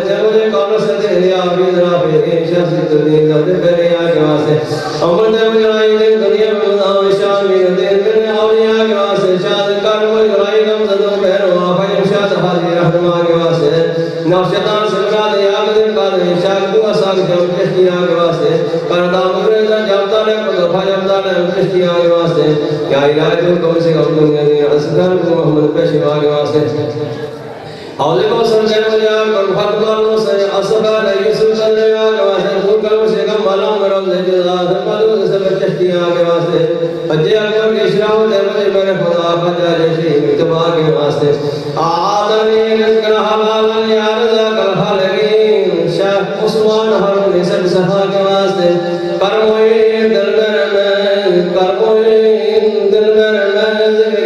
दे मुझे कौन से दे या बिदरा पे शस दुनिया दे करे या के वास्ते अमर दे मुझे आई दे दुनिया में मुदाम शान में दे मेरे औलिया के वास्ते शाद कर मुझे लाई गम दो पैरो आफा शाद हाजी रहमा के वास्ते नौशतान सिमरा दे या दे का दे शाद को साग जम कृष्णिया के वास्ते करदा मगरे दा जमता ने को दफा जमता ने कृष्णिया के वास्ते या इलाही तो कौन से हम दुनिया में असगर मोहम्मद पेशवा के वास्ते औले को संजय मुझे कर फतवा नो से असगा नहीं सुन या के वास्ते फूल कलम से कम मालूम करो दे जात मधु से कृष्णिया के वास्ते अजय अकबर के श्राव दे मुझे मेरे खुदा फजा जैसे मितवा के वास्ते आदमी रिज़्क़ हलाल या रज़ा कल हालगी शेख उस्मान हर निसब सहा के वास्ते करमोई दिल में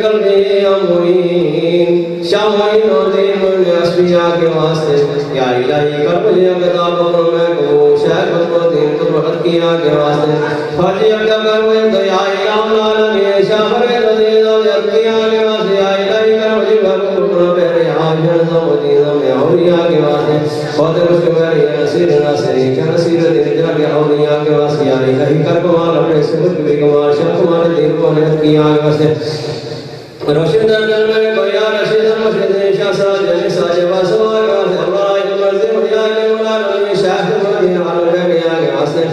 कल्बी अमोइन शामोई नो दिन अस्मिया के वास्ते या इलाही कर मुझे अगदा करो मैं को शेख को दिन तो वक्त किया के वास्ते फजी अगदा कर मुझे दया इलाम लालमी शाहरे रज़ीदा यत्किया के वास्ते या इलाही कर मुझे भगवान मेरे आजन मदीना में औलिया के वास्ते बहुत कुछ मेरे नसीर नसीरी के नसीर दिन जाके औलिया के वास्ते या इलाही कर कमाल अपने सुबह भी कमाल शब कमाल दिन को ने किया के वास्ते रोशन दरगल में कोया रशीद मस्जिद शासा जने साजे वासवा के वास्ते अल्लाह की मर्जी मुझे के मौला नबी शाह मदीना हाल में गया के वास्ते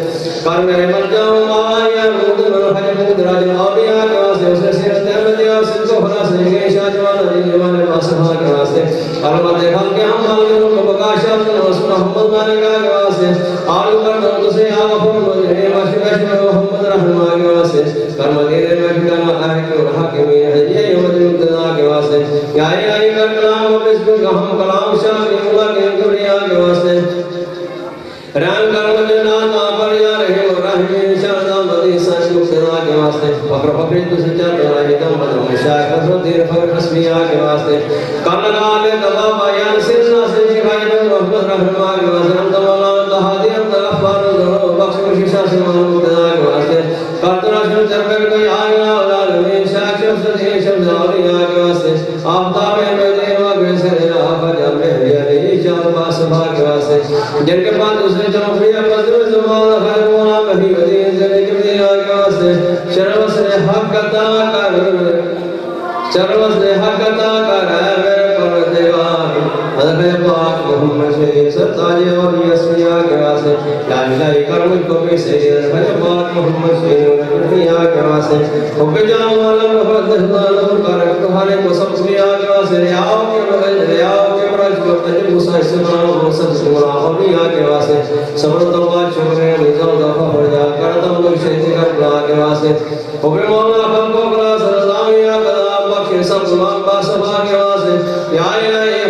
कर मेरे मर जाओ माया मुद मन हज मुदराज औलिया के वास्ते उसे सिरत अहमद या सिद्दो खलास ने शाह जवान जवान वासवा के वास्ते अल्लाह देखा कि हम मालिक को बकाशा रसूल मोहम्मद मालिक के वास्ते आलू कर दो तुझे आप मुझे वाशिश मोहम्मद रहमा के वास्ते कर मदीने में ठिकाना है कि हाकिम है ये मुद्दा के वास्ते या आई कर कलाम बिस्मिल हम कलाम शाह के मुल्ला के दुनिया के वास्ते रंग कर मुझे नाना पर या रहे रहीम शाह मदी सन मुद्दा के वास्ते फकर फकर तुझे चाहते हैं दम बदम शाह फसुद्दीन फकर हस्मिया के वास्ते कर लगा ले दवा बयान सिरना से भाई मोहम्मद रहमा के वास्ते हम तमाम तहादी हम तरफान दो बख्श खुशिशा से मुद्दा के वास्ते कर तोरा शुरू चरकर कोई आया औलाद में शाह शब्द दे शब्द औलिया के वास्ते आफ्ताब में देवा वैसे राह जब है ये चार पास भाग के वास्ते जिनके पास दूसरे जमफिया बदर जमाल हर मोला कभी मदीन से निकल दिया के वास्ते शर्म से हक अता कर शर्म से हक अता कर मेरे परदेवार हज़रत पाक मोहम्मद से सरताज और यस्मिया के वास्ते या इलाही कर मुझको भी से हज़रत पाक मोहम्मद से दुनिया के वास्ते हुक्म जाओ आलम फदहला कर तुम्हारे को सब दुनिया के वास्ते रियाओ के बरज को तज मुसा इस्लाम मुसद सिमरा औलिया के वास्ते सबर तौबा शुक्र निजाम दफा हो जा कर तुम लोग शहीद कर बुला के वास्ते हुक्म मौला फको कला सलाम या कला बख्श सब गुलाम बासबा के वास्ते या इलाही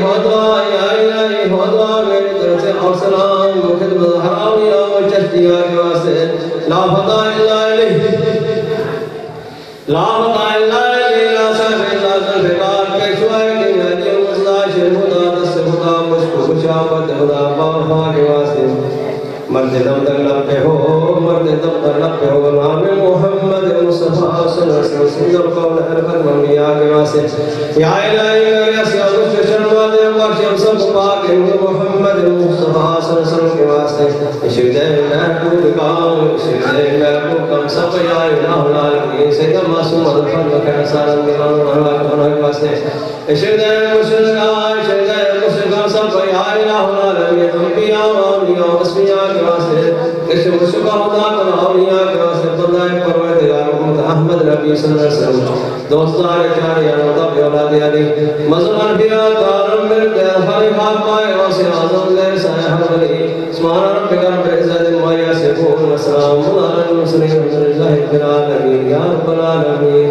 होदवा मेरी तरफ से और सलाम खिदमत हरामिया व चश्तिया के वास्ते ला फता इल्ला ला साहिब ला ज़ुल्फ़िकार पेशवा के नदी मुस्ता शर्मुदा दस खुदा मुझको खुशाबत खुदा बाबा के वास्ते मर्द दम तक लपे हो नाम मोहम्मद मुस्तफा सल्लल्लाहु अलैहि वसल्लम कौल अरफत ममिया के वास्ते या इलाही या सल्लल्लाहु अलैहि वसल्लम बख्श हम सब पाक मोहम्मद मुस्तफा सल्लल्लाहु अलैहि वसल्लम के वास्ते शिदे महबूब कम सब या इलाह के सैयद मासूम अरफत वकर सारन के के वास्ते शिदे मुशरका सब या इलाह अंबिया औलिया अस्मिया के वास्ते इस मुशबा खुदा और औलिया के वास्ते खुदाए परवरदिगार मोहम्मद अहमद नबी सल्लल्लाहु अलैहि वसल्लम दोस्तार चार या नौता पे औलाद अली मज़मन बिया तारम मिल गया हर बात पाए वासे आजम ले साया हली सुभान रब्बिक रब्बिल इज्जति व यसिफून व सलामुन अलल मुरसलीन वल्हम्दुलिल्लाहि रब्बिल आलमीन या रब्बल आलमीन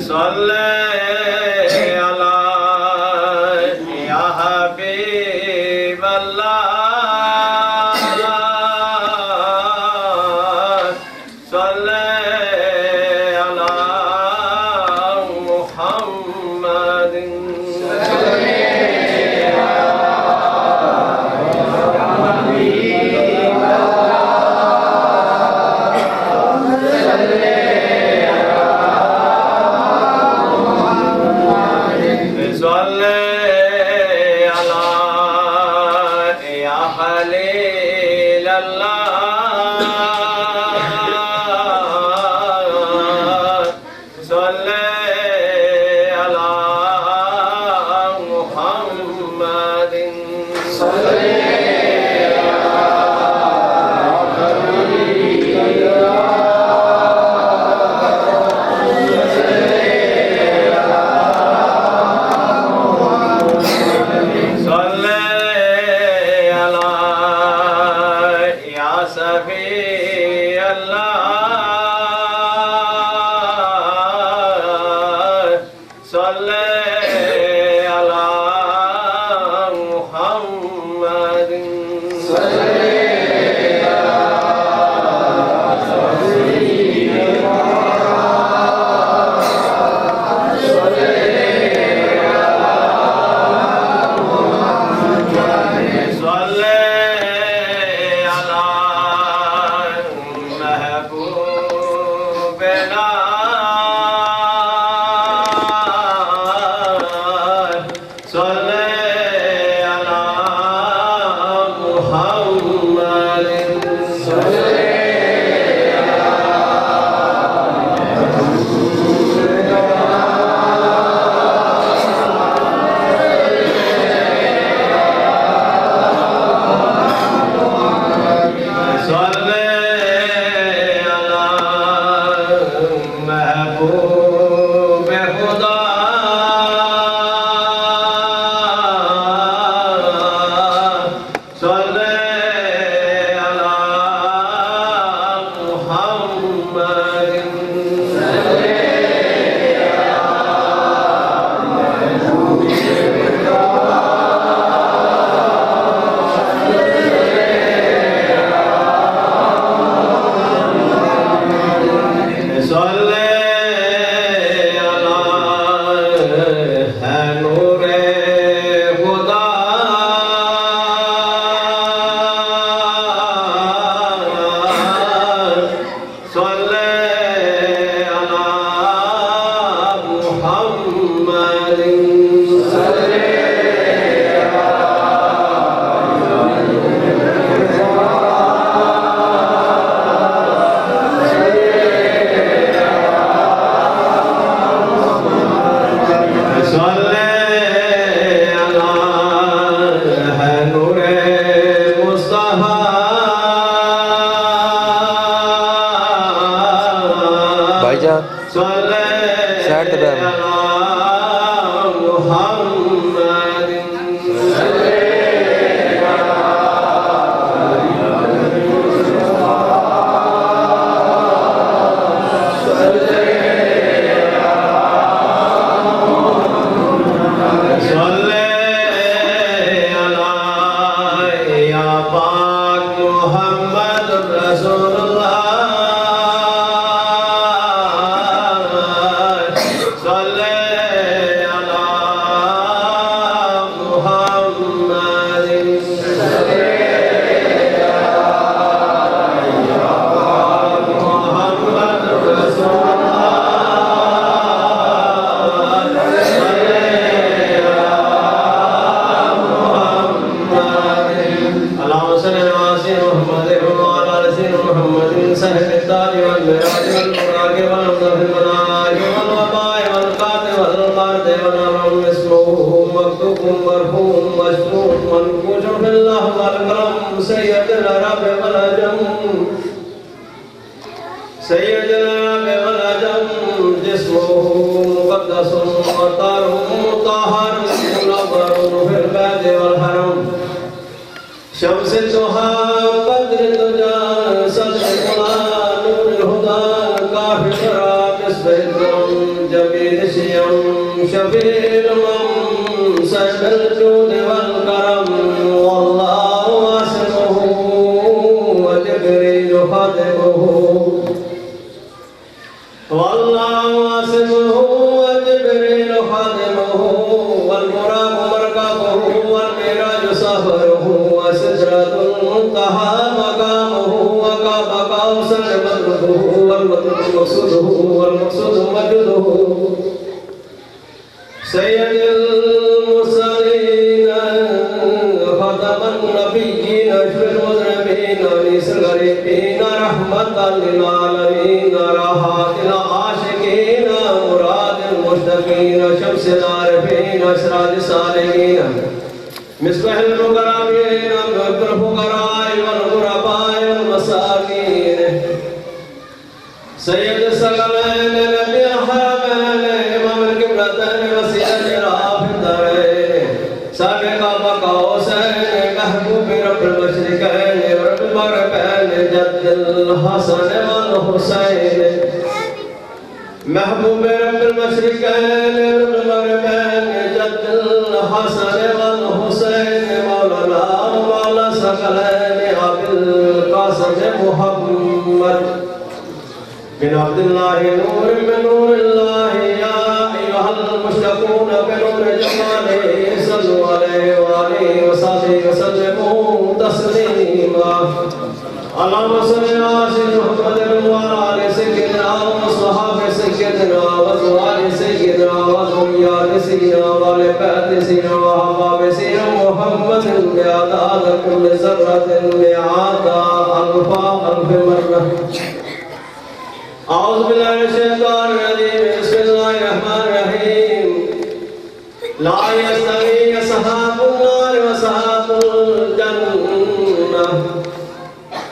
صل महबूब खुदा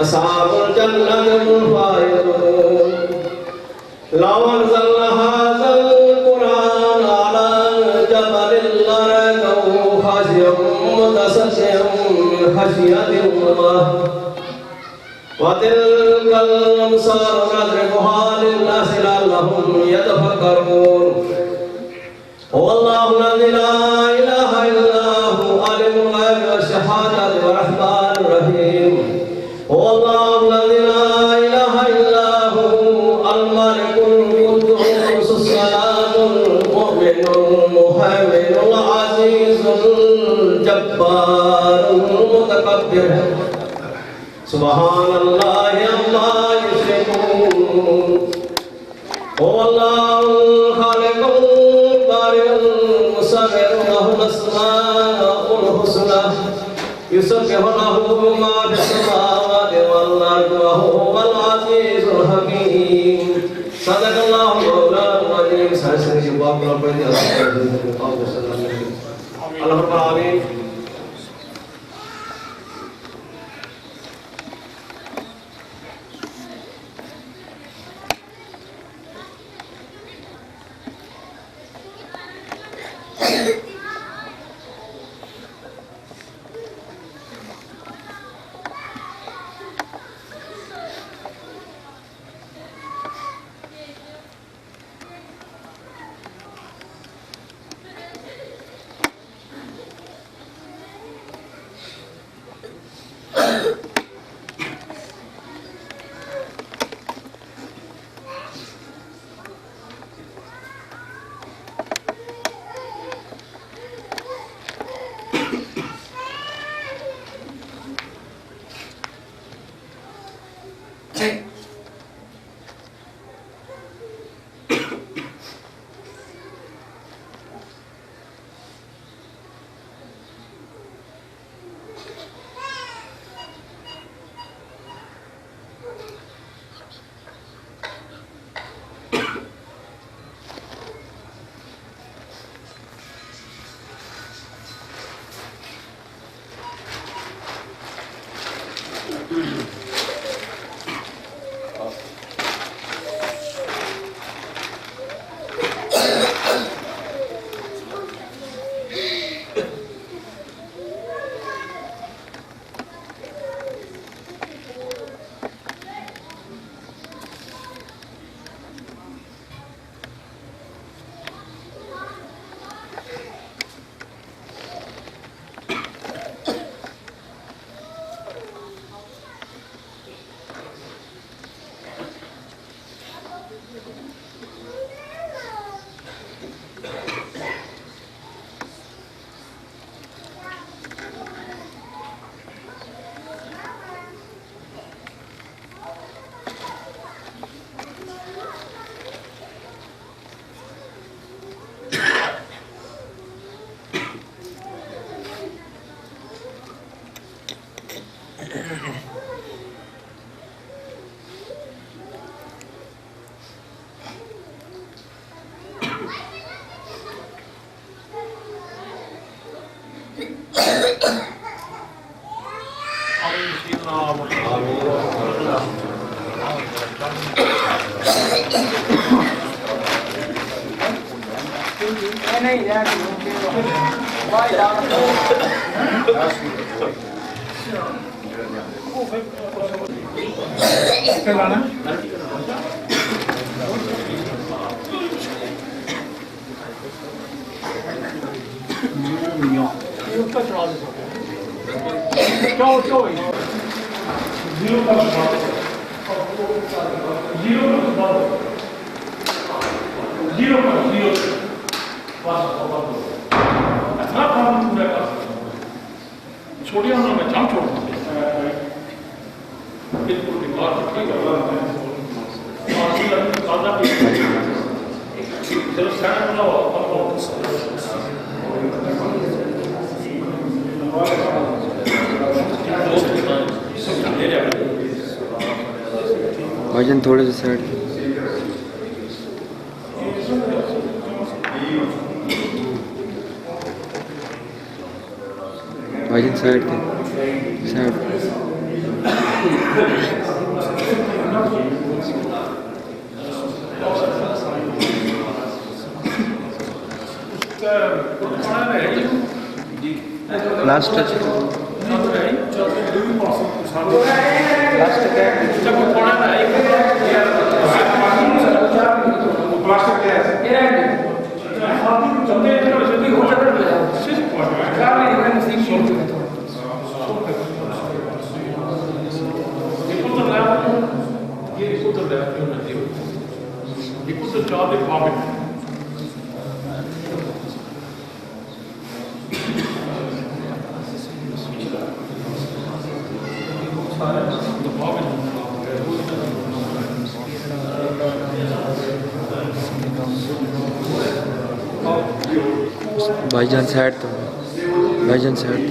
أصحاب الجنة هم الفائزون لو أنزلنا بيد الله وتلك الأمثال نضربها للناس لعلهم يتفكرون هو الله الذي لا إله إلا هو عالم الغيب والشهادة والرحمن الرحيم هو الله الذي لا إله إلا هو الملك القدوس السلام المؤمن المهيمن العزيز الجبار المتكبر سبحان الله عما يشركون هو الله الخالق البارئ المصور له الأسماء الحسنى يسبح له ما في السماوات والأرض وهو العزيز الحكيم صدق الله مولانا العظيم سيدنا شباب ربنا الله رب العالمين भाईजान थोड़े से साइड भाईजान साइड थे साइड लास्ट टच भाईजान साइड तो भाईजान साइड तो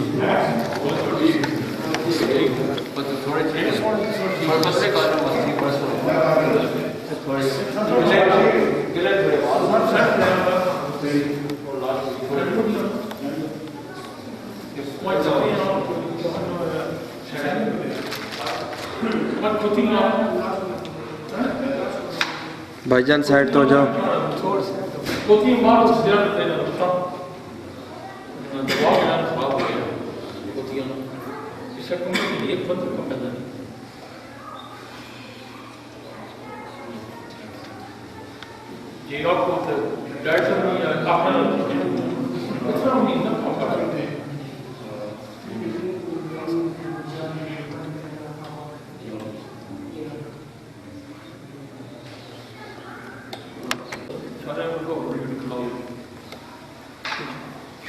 भाईजान साइड तो हो जाओ।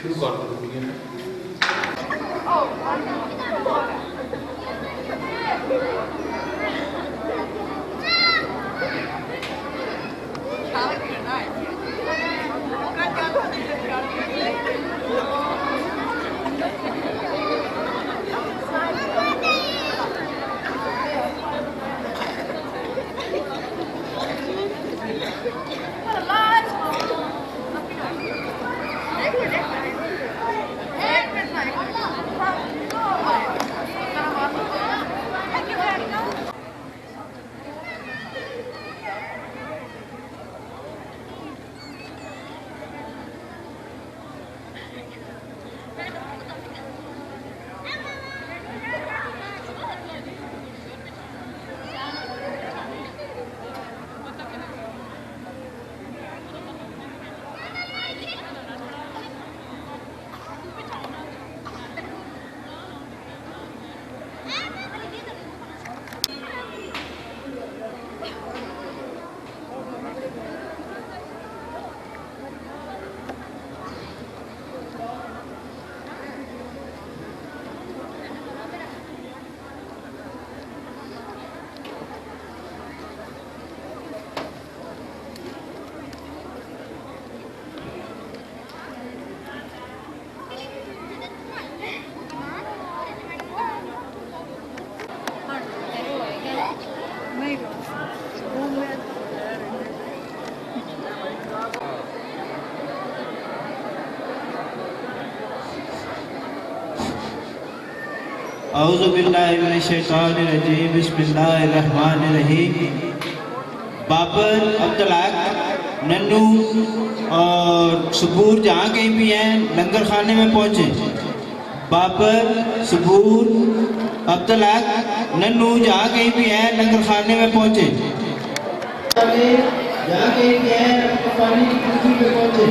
शुरू कर दो ठीक है। औज़ुबिल्लाहिमिनश्शैतानिर्रजीम बिस्मिल्लाहिर्रहमानिर्रहीम। बाबर, अब्दुल्लाह, नन्नू और सबूर जहाँ कहीं भी हैं लंगर खाने में पहुँचे। बाबर, सबूर, अब्दुल्लाह, नन्नू जहाँ कहीं भी हैं लंगर खाने में पहुँचे। जहाँ कहीं भी हैं पानी की कुर्सी पे पहुँचे।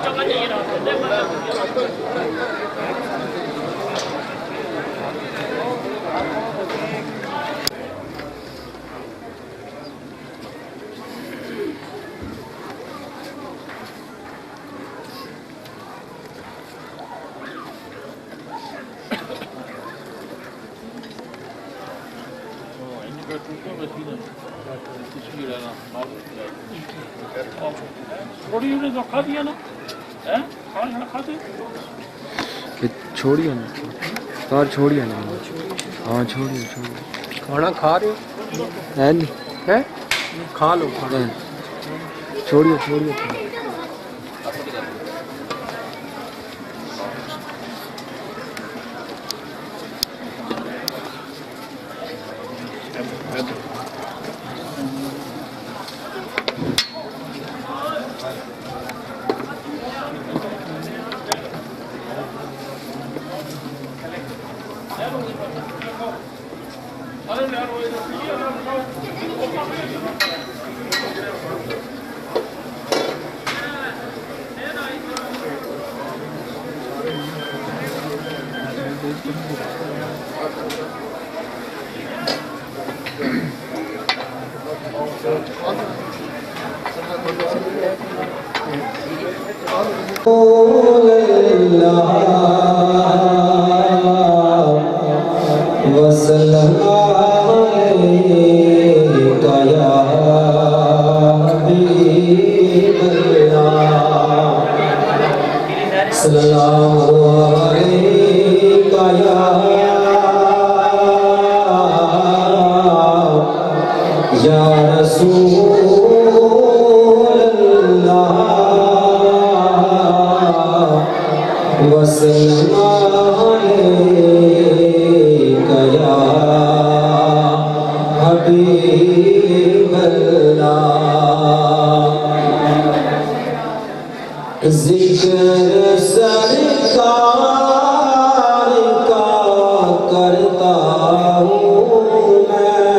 Cho cái gì rồi? थोड़ी उन्हें तो खा दिया ना है खाना खाते कि छोड़िए ना और छोड़िए ना। हाँ छोड़िए छोड़िए। खाना खा रहे हो है नहीं है खा लो खाना छोड़िए छोड़िए। या रसूल वसल्लम अलैका या हबीब अल्लाह। जिक्र सरकार का करता हूँ मैं,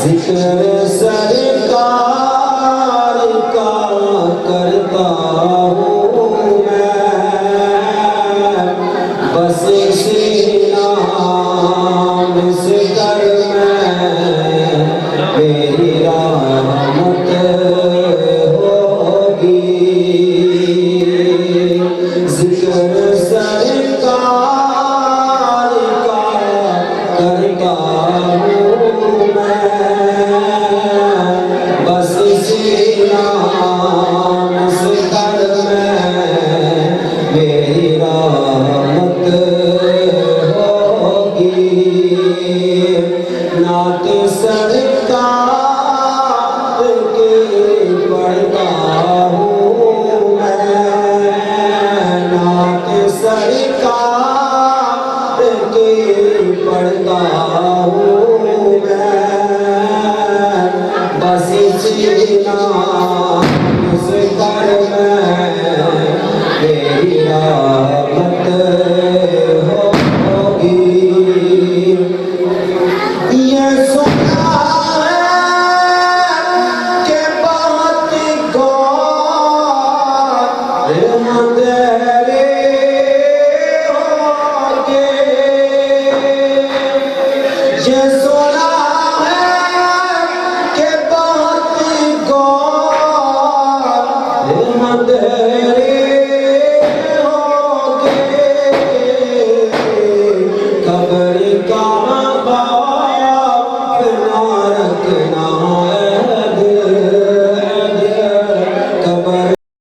जिक्र सरकार का करता हूँ मैं, बस इसी नाम से कर मैं मेरी रहमत होगी। जिक्र सरकार का करता हूँ मैं, बस इसी नाम से कर मैं मेरी रहमत होगी। नात सरकार के पढ़ता हूँ मैं, नात सरकार के पढ़ता